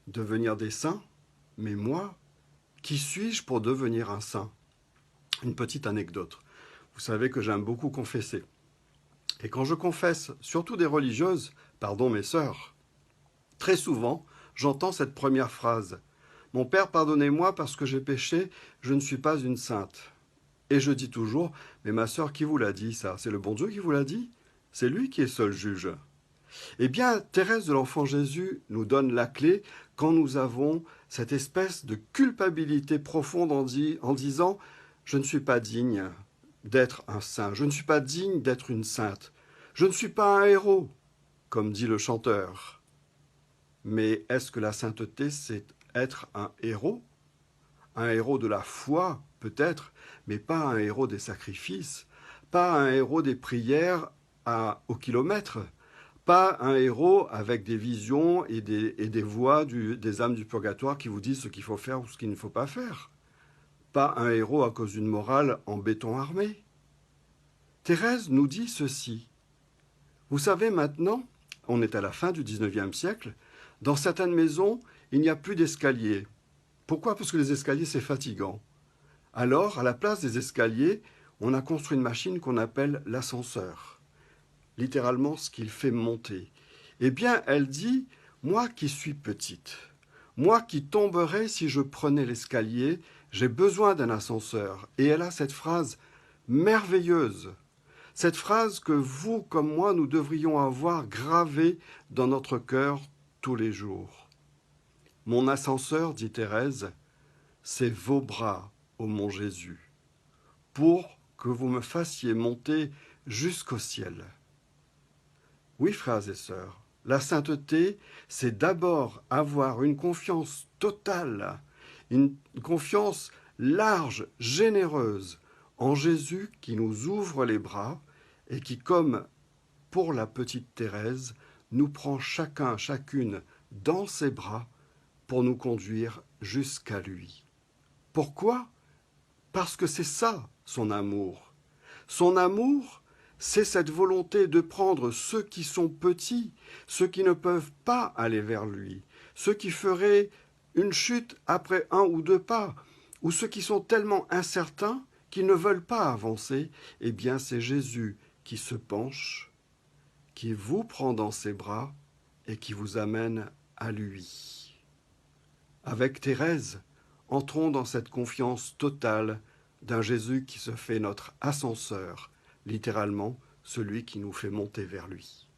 devenir des saints, mais moi, qui suis-je pour devenir un saint? Une petite anecdote. Vous savez que j'aime beaucoup confesser. Et quand je confesse, surtout des religieuses, pardon mes sœurs, très souvent, j'entends cette première phrase. Mon Père, pardonnez-moi parce que j'ai péché, je ne suis pas une sainte. Et je dis toujours, mais ma sœur, qui vous l'a dit ça? C'est le bon Dieu qui vous l'a dit? C'est lui qui est seul juge. Eh bien, Thérèse de l'Enfant Jésus nous donne la clé quand nous avons cette espèce de culpabilité profonde en disant « Je ne suis pas digne d'être un saint, je ne suis pas digne d'être une sainte, je ne suis pas un héros », comme dit le chanteur. Mais est-ce que la sainteté, c'est être un héros? Un héros de la foi, peut-être, mais pas un héros des sacrifices, pas un héros des prières au kilomètre, pas un héros avec des visions et des voix des âmes du purgatoire qui vous disent ce qu'il faut faire ou ce qu'il ne faut pas faire. Pas un héros à cause d'une morale en béton armé. Thérèse nous dit ceci. Vous savez maintenant, on est à la fin du XIXe siècle, dans certaines maisons, il n'y a plus d'escalier. Pourquoi? Parce que les escaliers, c'est fatigant. Alors, à la place des escaliers, on a construit une machine qu'on appelle l'ascenseur. Littéralement, ce qu'il fait monter. Eh bien, elle dit, moi qui suis petite, moi qui tomberais si je prenais l'escalier, j'ai besoin d'un ascenseur. Et elle a cette phrase merveilleuse. Cette phrase que vous, comme moi, nous devrions avoir gravée dans notre cœur tous les jours. Mon ascenseur, dit Thérèse, c'est vos bras, ô mon Jésus, pour que vous me fassiez monter jusqu'au ciel. Oui, frères et sœurs, la sainteté, c'est d'abord avoir une confiance totale, une confiance large, généreuse en Jésus qui nous ouvre les bras et qui, comme pour la petite Thérèse, nous prend chacun, chacune dans ses bras pour nous conduire jusqu'à lui. Pourquoi? Parce que c'est ça, son amour. Son amour, c'est cette volonté de prendre ceux qui sont petits, ceux qui ne peuvent pas aller vers lui, ceux qui feraient une chute après un ou deux pas, ou ceux qui sont tellement incertains qu'ils ne veulent pas avancer. Eh bien, c'est Jésus qui se penche, qui vous prend dans ses bras et qui vous amène à lui. Avec Thérèse, entrons dans cette confiance totale d'un Jésus qui se fait notre ascenseur, littéralement celui qui nous fait monter vers lui.